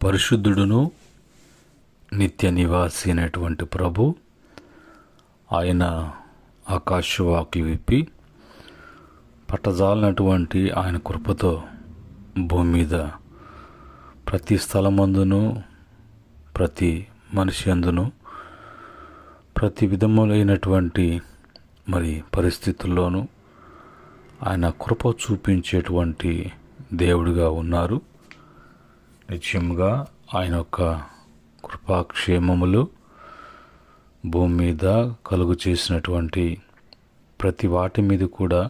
పరిశుద్ధుడును నిత్య నివాసి అయినటువంటి ప్రభు ఆయన ఆకాశవాకులు విప్పి పట్టజాలనటువంటి ఆయన కృపతో భూమి మీద ప్రతి స్థలమందును ప్రతి మనిషి అందును ప్రతి విధములైనటువంటి పరిస్థితుల్లోనూ ఆయన కృప చూపించేటువంటి దేవుడిగా ఉన్నారు. నిశ్చయముగా ఆయన యొక్క కృపాక్షేమములు భూమి మీద కలుగు చేసినటువంటి ప్రతి వాటి మీద కూడా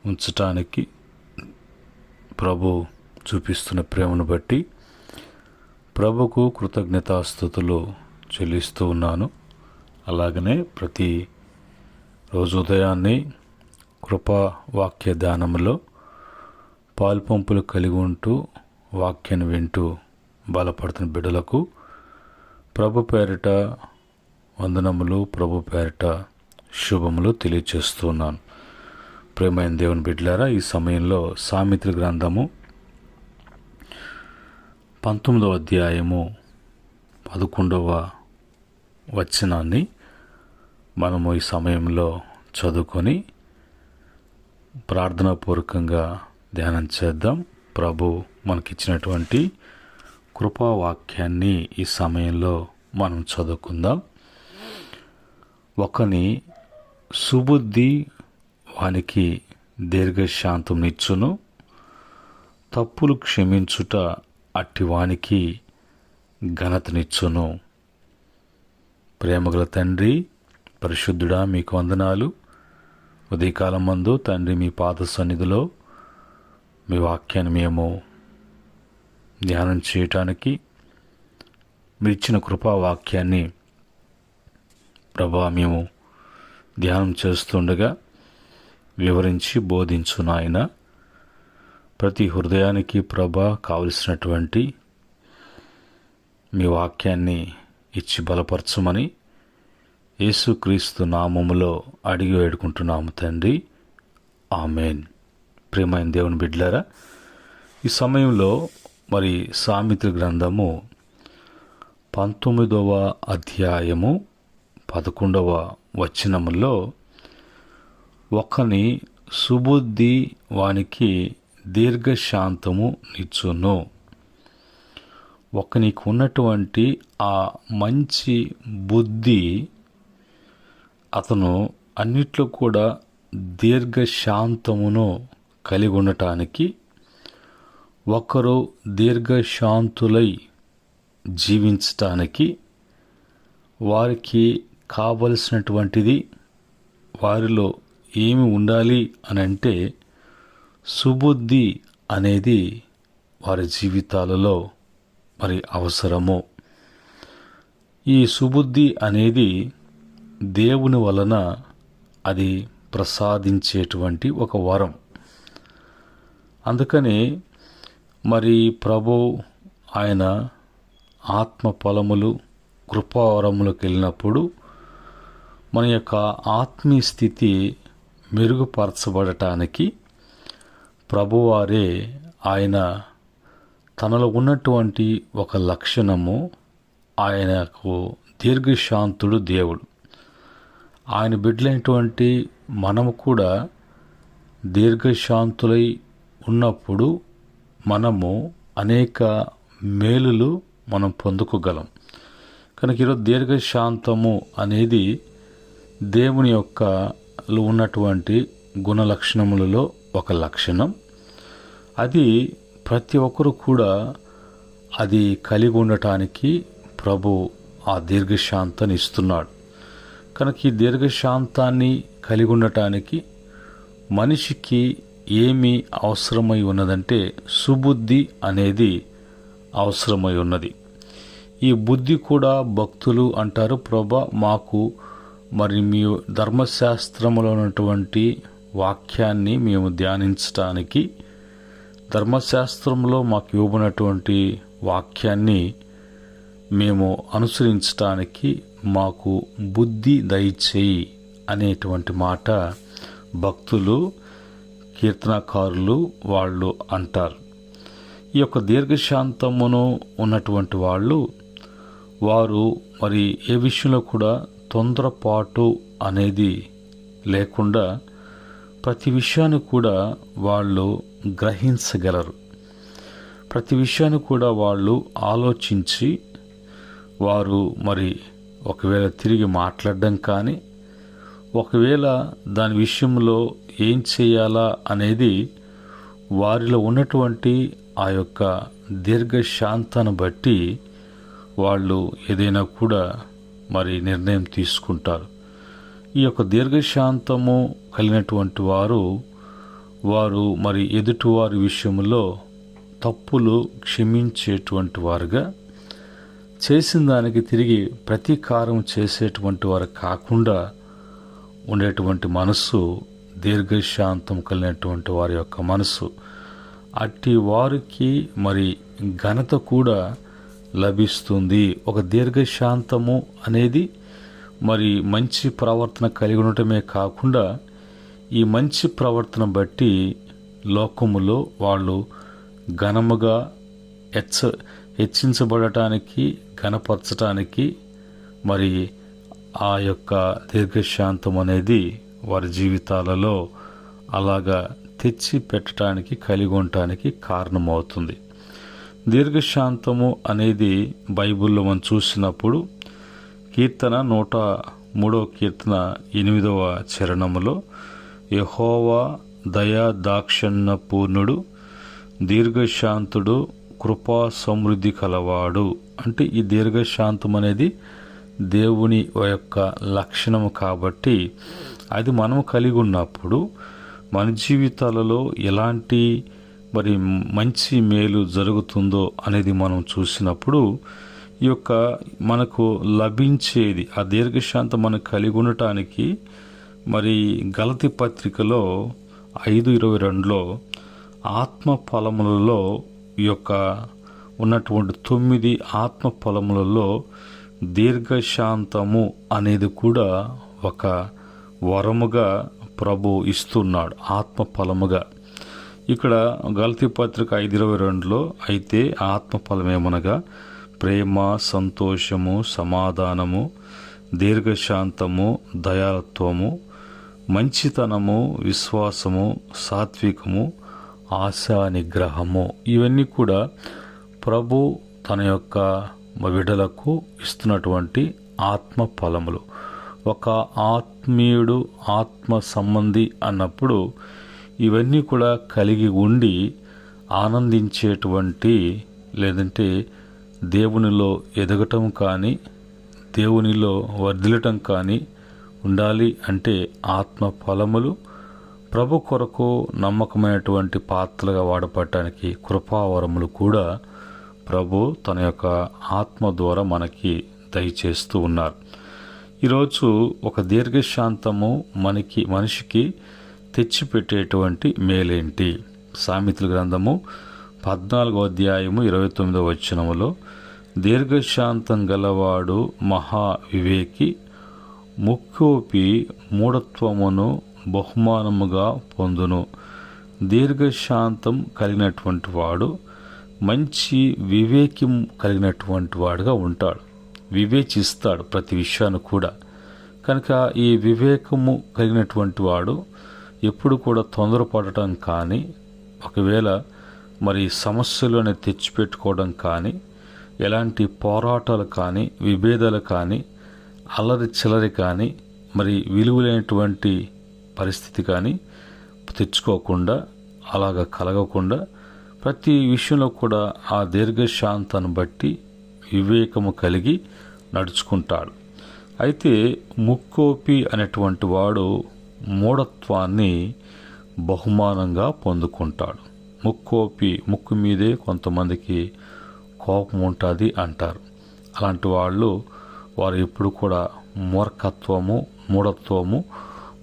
ఉంచటానికి ప్రభు చూపిస్తున్న ప్రేమను బట్టి ప్రభుకు కృతజ్ఞతాస్తుతులు చెల్లిస్తూ ఉన్నాను. అలాగనే ప్రతి రోజు ఉదయాన్నే కృపా వాక్య ధ్యానములో పాల్పంపులు కలిగి ఉంటూ వాక్యాన్ని వింటూ బలపడుతున్న బిడ్డలకు ప్రభు పేరిట వందనములు, ప్రభు పేరిట శుభములు తెలియచేస్తున్నాను. ప్రేమైన దేవుని బిడ్డలారా, ఈ సమయంలో సామెతల గ్రంథము 19వ అధ్యాయము 11వ వచనాన్ని మనము ఈ సమయంలో చదువుకొని ప్రార్థనాపూర్వకంగా ధ్యానం చేద్దాం. ప్రభు మనకిచ్చినటువంటి కృపావాక్యాన్ని ఈ సమయంలో మనం చదువుకుందాం. ఒకని సుబుద్ధి వానికి దీర్ఘశాంతమునిచ్చును, తప్పులు క్షమించుట అట్టివానికి ఘనతనిచ్చును. ప్రేమగల తండ్రి, పరిశుద్ధుడా, మీకు వందనాలు. ఉదయకాలం మందు తండ్రి మీ పాద సన్నిధిలో మీ వాక్యాన్ని మేము ధ్యానం చేయటానికి మీరు ఇచ్చిన కృపావాక్యాన్ని ప్రభా మేము ధ్యానం చేస్తుండగా వివరించి బోధించు నాయన. ప్రతి హృదయానికి ప్రభా కావలసినటువంటి మీ వాక్యాన్ని ఇచ్చి బలపరచమని యేసుక్రీస్తు నామములో అడిగి వేడుకుంటున్నాము తండ్రి, ఆమెన్. ప్రియమైన దేవుని బిడ్డలారా, ఈ సమయంలో సామెతల గ్రంథము 19వ అధ్యాయము 11వ వచనములో ఒకని సుబుద్ధి వానికి దీర్ఘశాంతము నిచ్చును. ఒకనికి ఉన్నటువంటి ఆ మంచి బుద్ధి అతను అన్నిట్లో కూడా దీర్ఘశాంతమును కలిగి ఉండటానికి, ఒకరు దీర్ఘశాంతులై జీవించటానికి వారికి కావలసినటువంటిది, వారిలో ఏమి ఉండాలి అని అంటే సుబుద్ధి అనేది వారి జీవితాలలో అవసరము. ఈ సుబుద్ధి అనేది దేవుని వలన అది ప్రసాదించేటువంటి ఒక వరం. అందుకని ప్రభు ఆయన ఆత్మ ఫలములు కృపావరములకు వెళ్ళినప్పుడు మన యొక్క ఆత్మీయ స్థితి మెరుగుపరచబడటానికి ప్రభువారే ఆయన తనలో ఉన్నటువంటి ఒక లక్షణము, ఆయనకు దీర్ఘశాంతుడు దేవుడు. ఆయన బిడ్డలైనటువంటి మనము కూడా దీర్ఘశాంతులై ఉన్నప్పుడు మనము అనేక మేలులు మనం పొందుకోగలం. కనుక ఈరోజు దీర్ఘశాంతము అనేది దేవుని యొక్క ఉన్నటువంటి గుణ లక్షణములలో ఒక లక్షణం. అది ప్రతి ఒక్కరు కూడా అది కలిగి ఉండటానికి ప్రభు ఆ దీర్ఘశాంతాన్ని ఇస్తున్నాడు. కనుక ఈ దీర్ఘశాంతాన్ని కలిగి ఉండటానికి మనిషికి ఏమి అవసరమై ఉన్నదంటే సుబుద్ధి అనేది అవసరమై ఉన్నది. ఈ బుద్ధి కూడా భక్తులు అంటారు, ప్రభా మాకు మీ ధర్మశాస్త్రములో ఉన్నటువంటి వాక్యాన్ని మేము ధ్యానించటానికి, ధర్మశాస్త్రంలో మాకు ఇవ్వబడినటువంటి వాక్యాన్ని మేము అనుసరించటానికి మాకు బుద్ధి దయచేయి అనేటువంటి మాట భక్తులు, కీర్తనకారులు వాళ్ళు అంటారు. ఈ యొక్క దీర్ఘశాంతమును ఉన్నటువంటి వారు మరి ఏ విషయంలో కూడా తొందరపాటు అనేది లేకుండా ప్రతి విషయాన్ని కూడా వాళ్ళు గ్రహించగలరు. ప్రతి విషయాన్ని కూడా వాళ్ళు ఆలోచించి వారు మరి ఒకవేళ తిరిగి మాట్లాడడం కానీ, ఒకవేళ దాని విషయంలో ఏం చేయాలా అనేది వారిలో ఉన్నటువంటి ఆ యొక్క దీర్ఘశాంతాన్ని బట్టి వాళ్ళు ఏదైనా కూడా మరి నిర్ణయం తీసుకుంటారు. ఈ యొక్క దీర్ఘశాంతము కలిగినటువంటి వారు మరి ఎదుటివారి విషయంలో తప్పులు క్షమించేటువంటి వారుగా, చేసిన దానికి తిరిగి ప్రతీకారం చేసేటువంటి వారు కాకుండా ఉండేటువంటి మనస్సు దీర్ఘశాంతం కలిగినటువంటి వారి యొక్క మనస్సు. అట్టి వారికి మరి ఘనత కూడా లభిస్తుంది. ఒక దీర్ఘశాంతము అనేది మరి మంచి ప్రవర్తన కలిగి ఉండటమే కాకుండా ఈ మంచి ప్రవర్తన బట్టి లోకములో వాళ్ళు ఘనముగా హెచ్చించబడటానికి, ఘనపరచటానికి మరి ఆ యొక్క దీర్ఘశాంతం అనేది వారి జీవితాలలో అలాగా తెచ్చి పెట్టడానికి, కలిగి ఉండటానికి కారణమవుతుంది. దీర్ఘశాంతము అనేది బైబిల్లో మనం చూసినప్పుడు కీర్తన 103 చరణములో యెహోవా దయా దాక్షిణ్య పూర్ణుడు, దీర్ఘశాంతుడు, కృపా సమృద్ధి కలవాడు. అంటే ఈ దీర్ఘశాంతం అనేది దేవుని యొక్క లక్షణము కాబట్టి అది మనం కలిగి ఉన్నప్పుడు మన జీవితాలలో ఎలాంటి మరి మంచి మేలు జరుగుతుందో అనేది మనం చూసినప్పుడు ఈ యొక్క మనకు లభించేది ఆ దీర్ఘశాంతం మనం కలిగి ఉండటానికి మరి గలతీ పత్రికలో 5:22లో ఆత్మ ఫలములలో ఈ యొక్క ఉన్నటువంటి 9 ఆత్మ ఫలములలో దీర్ఘశాంతము అనేది కూడా ఒక వరముగా ప్రభు ఇస్తున్నాడు, ఆత్మ ఫలముగా. ఇక్కడ గలతీ పత్రిక 5:22లో అయితే ఆత్మ ఫలమేమనగా ప్రేమ, సంతోషము, సమాధానము, దీర్ఘశాంతము, దయాళత్వము, మంచితనము, విశ్వాసము, సాత్వికము, ఆశా నిగ్రహము. ఇవన్నీ కూడా ప్రభు తన యొక్క బిడ్డలకు ఇస్తున్నటువంటి ఆత్మ ఫలములు. ఒక ఆత్మీయుడు, ఆత్మ సంబంధి అన్నప్పుడు ఇవన్నీ కూడా కలిగి ఉండి ఆనందించేటువంటి, లేదంటే దేవునిలో ఎదగటం కానీ, దేవునిలో వర్ధిల్లటం కానీ ఉండాలి అంటే ఆత్మ ఫలములు ప్రభు కొరకు నమ్మకమైనటువంటి పాత్రలుగా వాడపడటానికి కృపావరములు కూడా ప్రభు తన యొక్క ఆత్మ ద్వారా మనకి దయచేస్తూ ఉన్నారు. ఈరోజు ఒక దీర్ఘశాంతము మనిషికి తెచ్చిపెట్టేటువంటి మేలేంటి? సామెతల గ్రంథము 14:29 దీర్ఘశాంతం గలవాడు మహా వివేకి, ముక్కోపి మూఢత్వమును బహుమానముగా పొందును. దీర్ఘశాంతం కలిగినటువంటి వాడు మంచి వివేకం కలిగినటువంటి వాడుగా ఉంటాడు, వివేచిస్తాడు ప్రతి విషయాన్ని కూడా. కనుక ఈ వివేకము కలిగినటువంటి వాడు ఎప్పుడు కూడా తొందరపడటం కానీ, ఒకవేళ మరి సమస్యలు అనేది తెచ్చిపెట్టుకోవడం కానీ, ఎలాంటి పోరాటాలు కానీ, విభేదాలు కానీ, అల్లరి చిల్లరి కానీ, మరి విలువలేనటువంటి పరిస్థితి కానీ తెచ్చుకోకుండా, అలాగ కలగకుండా ప్రతి విషయంలో కూడా ఆ దీర్ఘశాంతాన్ని బట్టి వివేకము కలిగి నడుచుకుంటాడు. అయితే ముక్కోపి అనేటువంటి వాడు మూఢత్వాన్ని బహుమానంగా పొందుకుంటాడు. ముక్కోపి, ముక్కు మీదే కొంతమందికి కోపం ఉంటుంది అంటారు. అలాంటి వారు ఎప్పుడు కూడా మూర్ఖత్వము, మూఢత్వము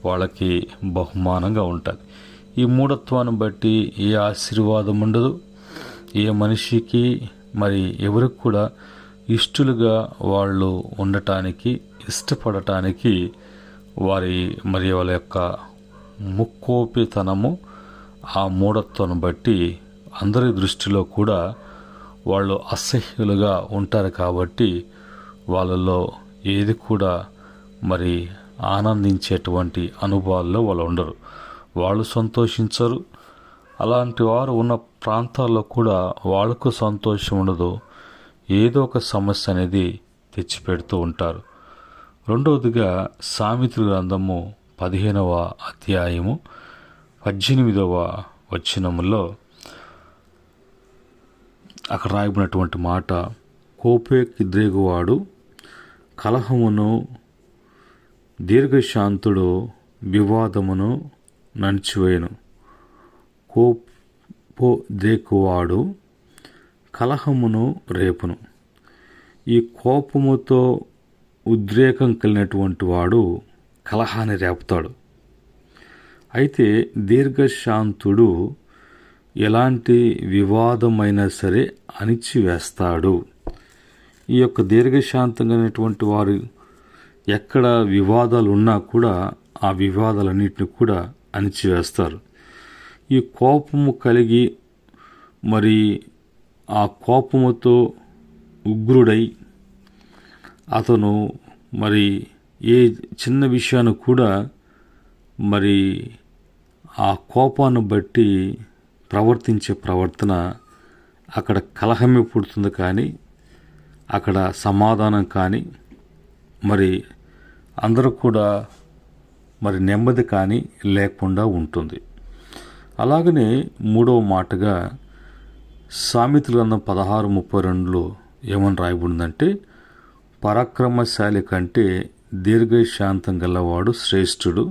వాళ్ళకి బహుమానంగా ఉంటుంది. ఈ మూఢత్వాన్ని బట్టి ఏ ఆశీర్వాదం ఉండదు. ఏ మనిషికి మరి ఎవరికి కూడా ఇష్టలుగా వాళ్ళు ఉండటానికి, ఇష్టపడటానికి వాళ్ళ యొక్క ముక్కోపితనము, ఆ మూఢత్వాన్ని బట్టి అందరి దృష్టిలో కూడా వాళ్ళు అసహ్యులుగా ఉంటారు కాబట్టి వాళ్ళలో ఏది కూడా మరి ఆనందించేటువంటి అనుభవాల్లో వాళ్ళు ఉండరు, వాళ్ళు సంతోషించరు. అలాంటి వారు ఉన్న ప్రాంతాల్లో కూడా వాళ్ళకు సంతోషం ఉండదు, ఏదో ఒక సమస్య అనేది తెచ్చిపెడుతూ ఉంటారు. రెండవదిగా సామెతల గ్రంథము 15వ అధ్యాయము 18వ వచనములో అక్కడ రాయబడినటువంటి మాట, కోపేద్రేగువాడు కలహమును, దీర్ఘశాంతుడు వివాదమును నడిచివేయును. కోపోద్రేకువాడు కలహమును రేపును. ఈ కోపముతో ఉద్రేకం కలిగినటువంటి వాడు కలహాన్ని రేపుతాడు. అయితే దీర్ఘశాంతుడు ఎలాంటి వివాదమైనా సరే అణిచివేస్తాడు. ఈ యొక్క దీర్ఘశాంతంగానేటువంటి వారు ఎక్కడ వివాదాలు ఉన్నా కూడా ఆ వివాదాలన్నింటినీ కూడా అణిచివేస్తారు. ఈ కోపము కలిగి మరి ఆ కోపముతో ఉగ్రుడై అతను మరి ఏ చిన్న విషయాన్ని కూడా మరి ఆ కోపాన్ని బట్టి ప్రవర్తించే ప్రవర్తన అక్కడ కలహమే పుడుతుంది, కానీ అక్కడ సమాధానం కానీ మరి అందరూ కూడా మరి నెమ్మది కానీ లేకుండా ఉంటుంది. అలాగనే మూడవ మాటగా సామెతల గ్రంథం 16:32లో ఏమని రాయబడిందంటే, పరాక్రమశాలి కంటే దీర్ఘశాంతం గలవాడు శ్రేష్ఠుడు,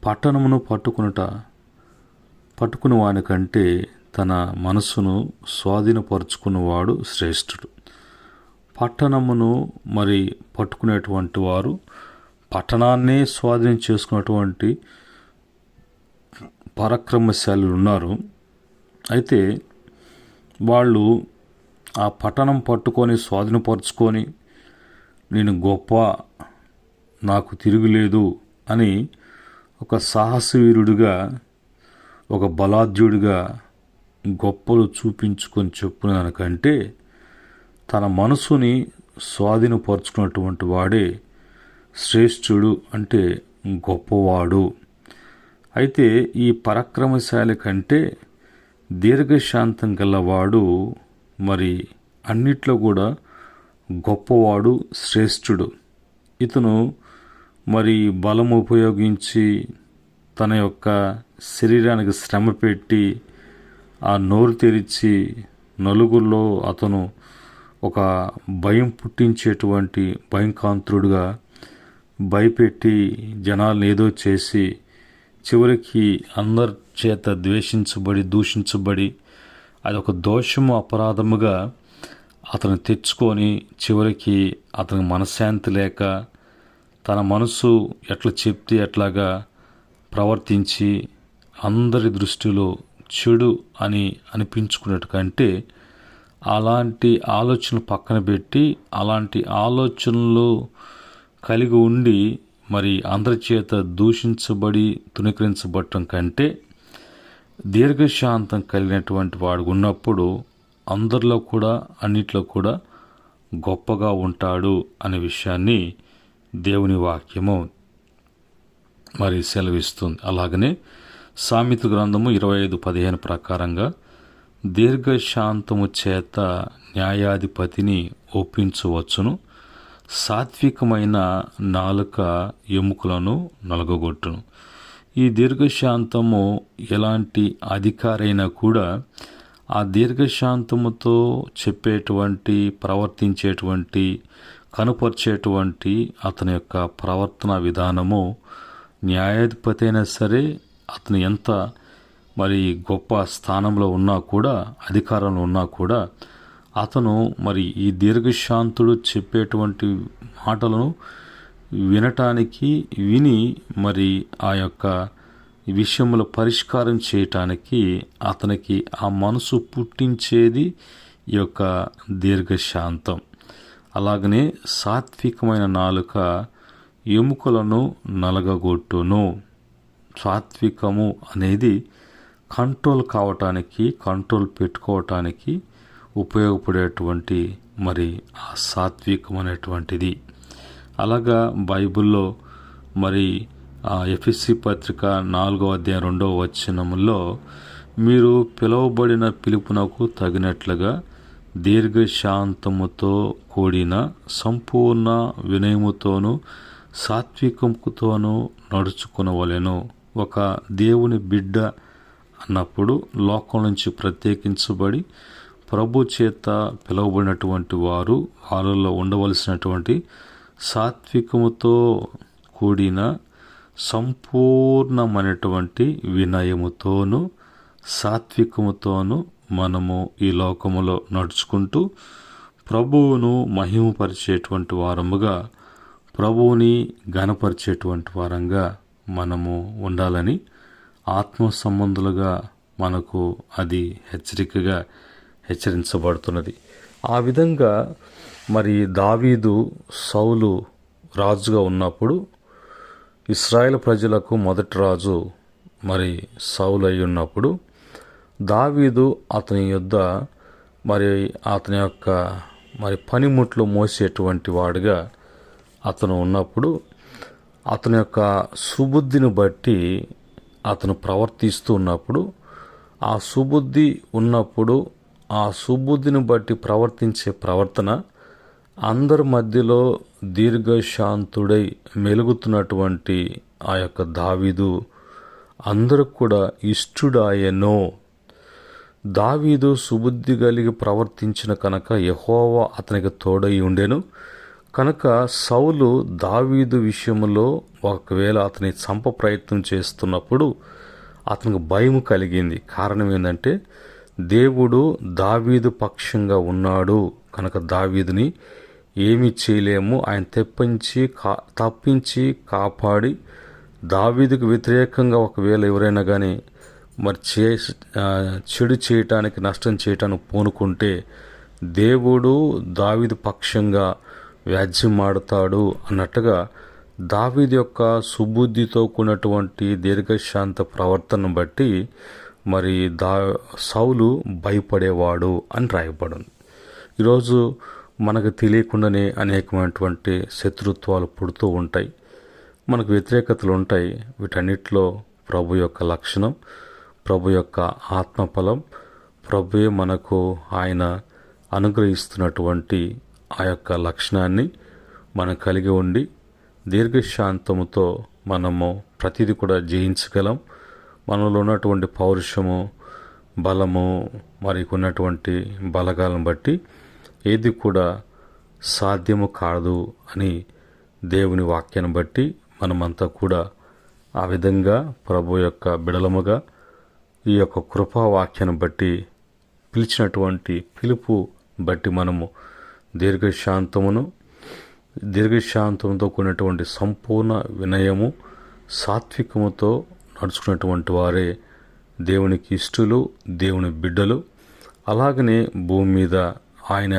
పట్టణమును పట్టుకుని వాని కంటే తన మనసును స్వాధీనపరుచుకున్నవాడు శ్రేష్ఠుడు. పట్టణమును మరి పట్టుకునేటువంటి వారు పట్టణాన్నే స్వాధీనం చేసుకున్నటువంటి పరాక్రమశాలులు ఉన్నారు. అయితే వాళ్ళు ఆ పట్టణం పట్టుకొని స్వాధీనపరుచుకొని నేను గొప్ప, నాకు తిరుగులేదు అని ఒక సాహసవీరుడిగా, ఒక బలాఢ్యుడిగా గొప్పలు చూపించుకొని చెప్పుకునేదానికంటే తన మనసుని స్వాధీనపరుచుకున్నటువంటి వాడే శ్రేష్ఠుడు, అంటే గొప్పవాడు. అయితే ఈ పరాక్రమశాలి కంటే దీర్ఘశాంతం గలవాడు మరి అన్నిట్లో కూడా గొప్పవాడు, శ్రేష్ఠుడు. ఇతను మరి బలం ఉపయోగించి తన యొక్క శరీరానికి శ్రమ పెట్టి ఆ నోరు తెరిచి నలుగురిలో అతను ఒక భయం పుట్టించేటువంటి భయంకాంతుడుగా భయపెట్టి జనాలను ఏదో చేసి చివరికి అందరి చేత దూషించబడి అది ఒక దోషము, అపరాధముగా అతను తెచ్చుకొని చివరికి అతనికి మనశ్శాంతి లేక తన మనసు ఎట్లా చెప్తే అట్లాగా ప్రవర్తించి అందరి దృష్టిలో చెడు అని అనిపించుకున్నట్టు కంటే అలాంటి ఆలోచనలు పక్కన పెట్టి అలాంటి ఆలోచనలు కలిగి ఉండి మరి అందరి చేత దూషించబడి తుణీకరించబడటం కంటే దీర్ఘశాంతం కలిగినటువంటి వాడు ఉన్నప్పుడు అందరిలో కూడా అన్నిట్లో కూడా గొప్పగా ఉంటాడు అనే విషయాన్ని దేవుని వాక్యము మరి సెలవిస్తుంది. అలాగనే సామెతల గ్రంథము 25:15 ప్రకారంగా దీర్ఘశాంతము చేత న్యాయాధిపతిని ఒప్పించవచ్చును, సాత్వికమైన నాలుక ఎముకలను నలగగొట్టును. ఈ దీర్ఘశాంతము ఎలాంటి అధికారైనా కూడా ఆ దీర్ఘశాంతముతో చెప్పేటువంటి, ప్రవర్తించేటువంటి, కనుపరిచేటువంటి అతని యొక్క ప్రవర్తన విధానము న్యాయాధిపతి అయినా సరే అతను ఎంత మరి గొప్ప స్థానంలో ఉన్నా కూడా, అధికారంలో ఉన్నా కూడా అతను మరి ఈ దీర్ఘశాంతుడు చెప్పేటువంటి మాటలను విని మరి ఆ యొక్క విషయముల పరిష్కారం చేయటానికి అతనికి ఆ మనసు పుట్టించేది ఈ యొక్క దీర్ఘశాంతం. అలాగనే సాత్వికమైన నాలుక ఎముకలను నలగగొట్టును. సాత్వికము అనేది కంట్రోల్ కావటానికి, కంట్రోల్ పెట్టుకోవటానికి ఉపయోగపడేటువంటి మరి ఆ సాత్వికం అనేటువంటిది. అలాగా బైబిల్లో మరి ఎఫెసీ పత్రిక 4వ అధ్యాయం 2వ వచనములో, మీరు పిలువబడిన పిలుపునకు తగినట్లుగా దీర్ఘశాంతముతో కూడిన సంపూర్ణ వినయముతోనూ సాత్వికముతోనూ నడుచుకునవలెను. ఒక దేవుని బిడ్డ అన్నప్పుడు లోకం నుంచి ప్రత్యేకించబడి ప్రభు చేత పిలువబడినటువంటి వారు వాళ్ళలో ఉండవలసినటువంటి సాత్వికముతో కూడిన సంపూర్ణమైనటువంటి వినయముతోనూ సాత్వికముతోనూ మనము ఈ లోకములో నడుచుకుంటూ ప్రభువును మహిమపరిచేటువంటి వారముగా, ప్రభువుని ఘనపరిచేటువంటి వారంగా మనము ఉండాలని ఆత్మ సంబంధులుగా మనకు అది హెచ్చరికగా హెచ్చరించబడుతున్నది. ఆ విధంగా మరి దావీదు సౌలు రాజుగా ఉన్నప్పుడు ఇశ్రాయేలు ప్రజలకు మొదటి రాజు మరి సౌలు అయి ఉన్నప్పుడు దావీదు అతని యొద్ద మరి అతని యొక్క మరి పనిముట్లు మోసేటువంటి వాడుగా అతను ఉన్నప్పుడు అతని యొక్క సుబుద్ధిని బట్టి అతను ప్రవర్తిస్తూ ఉన్నప్పుడు, ఆ సుబుద్ధి ఉన్నప్పుడు ఆ సుబుద్ధిని బట్టి ప్రవర్తించే ప్రవర్తన అందరి మధ్యలో దీర్ఘశాంతుడై మెలుగుతున్నటువంటి ఆ యొక్క దావీదు అందరూ కూడా ఇష్టుడాయెనో. దావీదు సుబుద్ధి కలిగి ప్రవర్తించిన కనుక యెహోవా అతనికి తోడై ఉండెను. కనుక సౌలు దావీదు విషయంలో ఒకవేళ అతని చంప ప్రయత్నం చేస్తున్నప్పుడు అతనికి భయం కలిగింది. కారణం ఏంటంటే దేవుడు దావీదు పక్షంగా ఉన్నాడు కనుక దావీదుని ఏమీ చేయలేము, ఆయన తప్పించి కాపాడి దావీదుకు వ్యతిరేకంగా ఒకవేళ ఎవరైనా కానీ మరి చెడు చేయటానికి, నష్టం చేయటానికి పూనుకుంటే దేవుడు దావీదు పక్షంగా వ్యాజ్యమాడుతాడు అన్నట్టుగా దావీదు యొక్క సుబుద్ధితో కూడినటువంటి దీర్ఘశాంత ప్రవర్తనను బట్టి మరి సౌలు భయపడేవాడు అని రాయబడింది. ఈరోజు మనకు తెలియకుండానే అనేకమైనటువంటి శత్రుత్వాలు పుడుతూ ఉంటాయి, మనకు వ్యతిరేకతలు ఉంటాయి. వీటన్నిటిలో ప్రభు యొక్క లక్షణం, ప్రభు యొక్క ఆత్మఫలం, ప్రభువే మనకు ఆయన అనుగ్రహిస్తున్నటువంటి ఆ యొక్క లక్షణాన్ని మనం కలిగి ఉండి దీర్ఘశాంతముతో మనము ప్రతిదీ కూడా జయించగలం. మనలో ఉన్నటువంటి పౌరుషము, బలము, మరి ఉన్నటువంటి బలగాలను బట్టి ఏది కూడా సాధ్యము కాదు అని దేవుని వాక్యాన్ని బట్టి మనమంతా కూడా ఆ విధంగా ప్రభు యొక్క బిడలముగా ఈ యొక్క కృపావాక్యాన్ని బట్టి పిలిచినటువంటి పిలుపు బట్టి మనము దీర్ఘశాంతంతో కూడినటువంటి సంపూర్ణ వినయము, సాత్వికముతో నడుచుకున్నటువంటి వారే దేవునికి ఇష్టలు, దేవుని బిడ్డలు. అలాగనే భూమి మీద ఆయన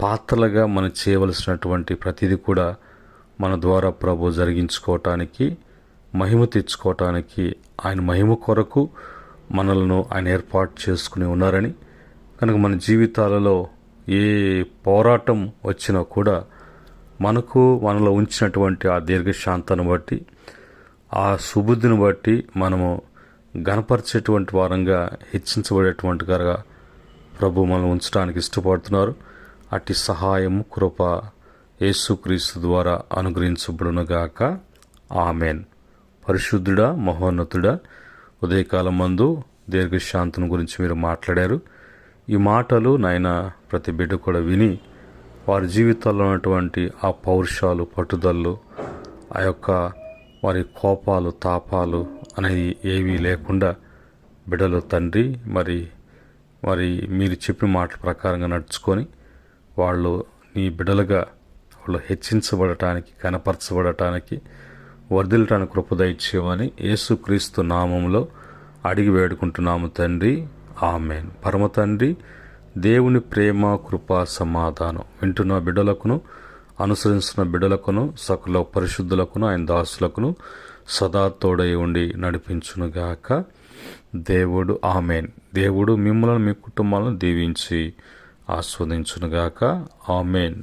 పాత్రలుగా మనం చేయవలసినటువంటి ప్రతిదీ కూడా మన ద్వారా ప్రభు జరిగించుకోవటానికి, మహిమ తెచ్చుకోవటానికి, ఆయన మహిమ కొరకు మనలను ఆయన ఏర్పాటు చేసుకుని ఉన్నారని, కనుక మన జీవితాలలో ఏ పోరాటం వచ్చినా కూడా మనలో ఉంచినటువంటి ఆ దీర్ఘశాంతాన్ని బట్టి, ఆ సుబుద్ధిని బట్టి మనము గణపరిచేటువంటి వారంగా, హెచ్చించబడేటువంటి గారుగా ప్రభు మనల్ని ఉంచడానికి ఇష్టపడుతున్నారు. అట్టి సహాయము, కృప యేసుక్రీస్తు ద్వారా అనుగ్రహించబడునుగాక. ఆమెన్. పరిశుద్ధుడా, మహోన్నతుడా, ఉదయకాలం మందు దీర్ఘశాంతం గురించి మీరు మాట్లాడారు. ఈ మాటలు నాయన ప్రతి బిడ్డ కూడా విని వారి జీవితాల్లో ఉన్నటువంటి ఆ పౌరుషాలు, పట్టుదలలు, ఆ యొక్క వారి కోపాలు, తాపాలు అనేది ఏవీ లేకుండా బిడ్డలు తండ్రి మరి మీరు చెప్పిన మాటల ప్రకారంగా నడుచుకొని వాళ్ళు నీ బిడ్డలుగా వాళ్ళు హెచ్చించబడటానికి, కనపరచబడటానికి, వర్ధిల్లటానికి కృప దయచేయమని యేసుక్రీస్తు నామంలో అడిగి వేడుకుంటున్నాము తండ్రి. ఆమెన్. పరమ తండ్రి దేవుని ప్రేమ, కృప, సమాధానం వింటున్న బిడ్డలకును, అనుసరిస్తున్న బిడ్డలకును, సకల పరిశుద్ధులకును, ఆయన దాసులకును సదా తోడై ఉండి నడిపించునుగాక. దేవుడు ఆమెన్. దేవుడు మిమ్మల్ని మీ కుటుంబాలను దీవించి ఆస్వాదించునుగాక. ఆమెన్.